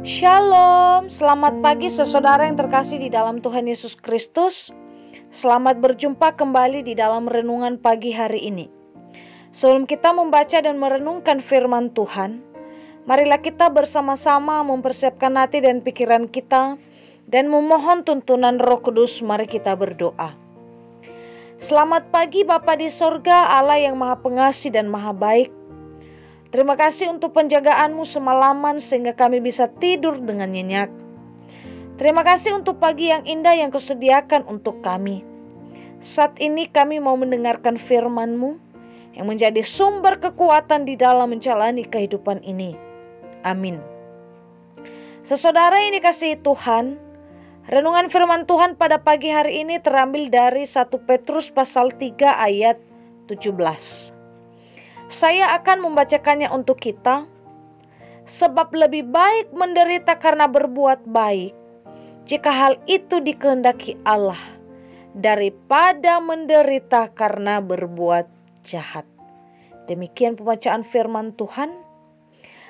Shalom, selamat pagi saudara yang terkasih di dalam Tuhan Yesus Kristus. Selamat berjumpa kembali di dalam renungan pagi hari ini. Sebelum kita membaca dan merenungkan firman Tuhan, marilah kita bersama-sama mempersiapkan hati dan pikiran kita dan memohon tuntunan Roh Kudus. Mari kita berdoa. Selamat pagi Bapa di sorga, Allah yang Maha Pengasih dan Maha Baik. Terima kasih untuk penjagaan-Mu semalaman sehingga kami bisa tidur dengan nyenyak. Terima kasih untuk pagi yang indah yang Kau sediakan untuk kami. Saat ini kami mau mendengarkan firman-Mu yang menjadi sumber kekuatan di dalam menjalani kehidupan ini. Amin. Saudara yang dikasihi Tuhan, renungan firman Tuhan pada pagi hari ini terambil dari 1 Petrus pasal 3 ayat 17. Saya akan membacakannya untuk kita. Sebab lebih baik menderita karena berbuat baik, jika hal itu dikehendaki Allah, daripada menderita karena berbuat jahat. Demikian pembacaan firman Tuhan.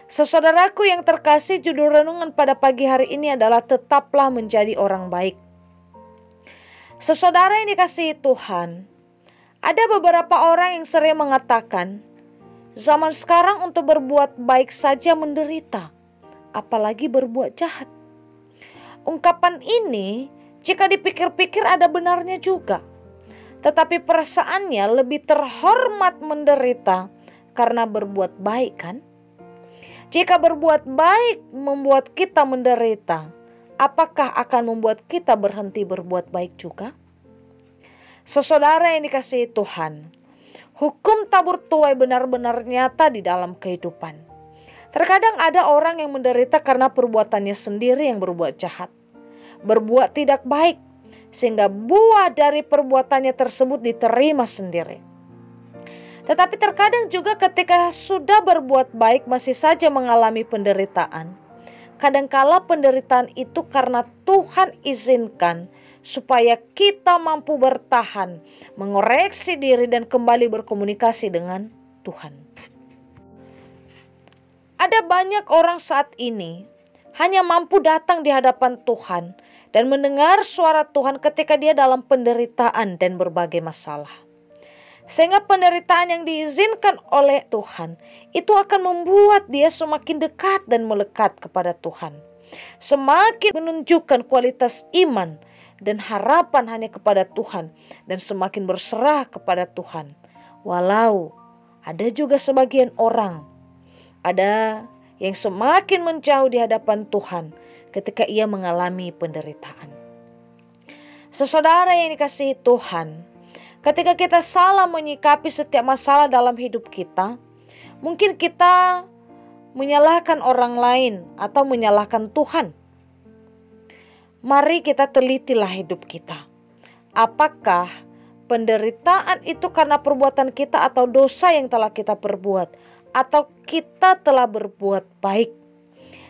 Saudaraku yang terkasih, judul renungan pada pagi hari ini adalah tetaplah menjadi orang baik. Saudara yang dikasihi Tuhan, ada beberapa orang yang sering mengatakan, zaman sekarang untuk berbuat baik saja menderita, apalagi berbuat jahat. Ungkapan ini jika dipikir-pikir ada benarnya juga. Tetapi perasaannya lebih terhormat menderita karena berbuat baik, kan? Jika berbuat baik membuat kita menderita, apakah akan membuat kita berhenti berbuat baik juga? Saudara yang dikasihi Tuhan, hukum tabur tuai benar-benar nyata di dalam kehidupan. Terkadang ada orang yang menderita karena perbuatannya sendiri yang berbuat jahat, berbuat tidak baik, sehingga buah dari perbuatannya tersebut diterima sendiri. Tetapi terkadang juga ketika sudah berbuat baik masih saja mengalami penderitaan. Kadangkala penderitaan itu karena Tuhan izinkan supaya kita mampu bertahan, mengoreksi diri dan kembali berkomunikasi dengan Tuhan. Ada banyak orang saat ini hanya mampu datang di hadapan Tuhan dan mendengar suara Tuhan ketika dia dalam penderitaan dan berbagai masalah. Sehingga penderitaan yang diizinkan oleh Tuhan itu akan membuat dia semakin dekat dan melekat kepada Tuhan. Semakin menunjukkan kualitas iman dan harapan hanya kepada Tuhan dan semakin berserah kepada Tuhan. Walau ada juga sebagian orang, ada yang semakin menjauh di hadapan Tuhan ketika ia mengalami penderitaan. Saudara yang dikasihi Tuhan, ketika kita salah menyikapi setiap masalah dalam hidup kita, mungkin kita menyalahkan orang lain atau menyalahkan Tuhan. Mari kita telitilah hidup kita. Apakah penderitaan itu karena perbuatan kita atau dosa yang telah kita perbuat, atau kita telah berbuat baik?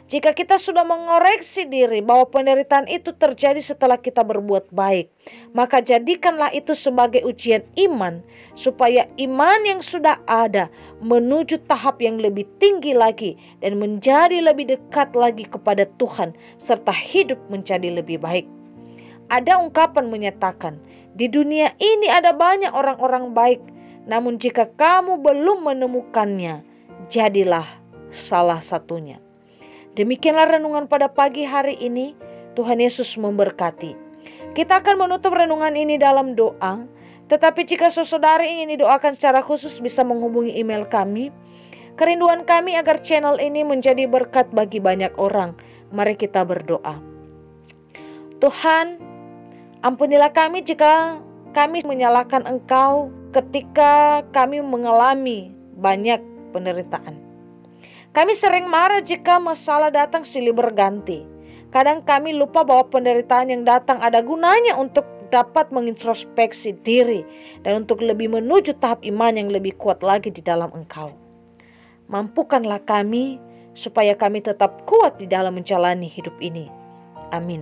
Jika kita sudah mengoreksi diri bahwa penderitaan itu terjadi setelah kita berbuat baik, maka jadikanlah itu sebagai ujian iman, supaya iman yang sudah ada menuju tahap yang lebih tinggi lagi dan menjadi lebih dekat lagi kepada Tuhan, serta hidup menjadi lebih baik. Ada ungkapan menyatakan, di dunia ini ada banyak orang-orang baik, namun jika kamu belum menemukannya, jadilah salah satunya. Demikianlah renungan pada pagi hari ini. Tuhan Yesus memberkati. Kita akan menutup renungan ini dalam doa. Tetapi jika saudara ingin didoakan secara khusus, bisa menghubungi email kami. Kerinduan kami agar channel ini menjadi berkat bagi banyak orang. Mari kita berdoa. Tuhan, ampunilah kami jika kami menyalahkan Engkau ketika kami mengalami banyak penderitaan. Kami sering marah jika masalah datang silih berganti. Kadang kami lupa bahwa penderitaan yang datang ada gunanya untuk dapat mengintrospeksi diri dan untuk lebih menuju tahap iman yang lebih kuat lagi di dalam Engkau. Mampukanlah kami supaya kami tetap kuat di dalam menjalani hidup ini. Amin.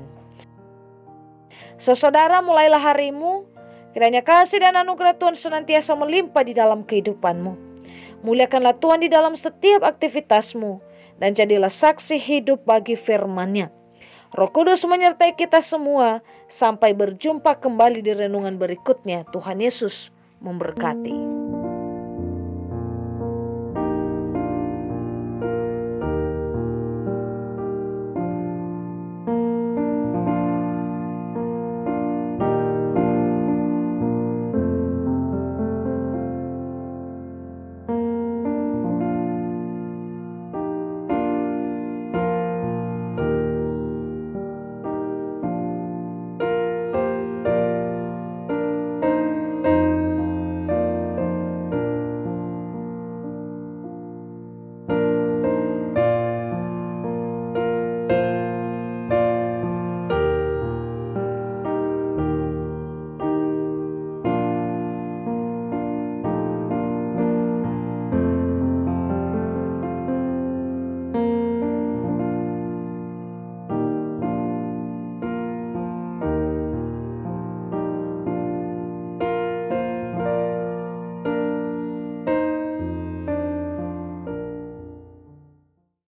Saudara, mulailah harimu. Kiranya kasih dan anugerah Tuhan senantiasa melimpah di dalam kehidupanmu. Muliakanlah Tuhan di dalam setiap aktivitasmu dan jadilah saksi hidup bagi firman-Nya. Roh Kudus menyertai kita semua sampai berjumpa kembali di renungan berikutnya. Tuhan Yesus memberkati.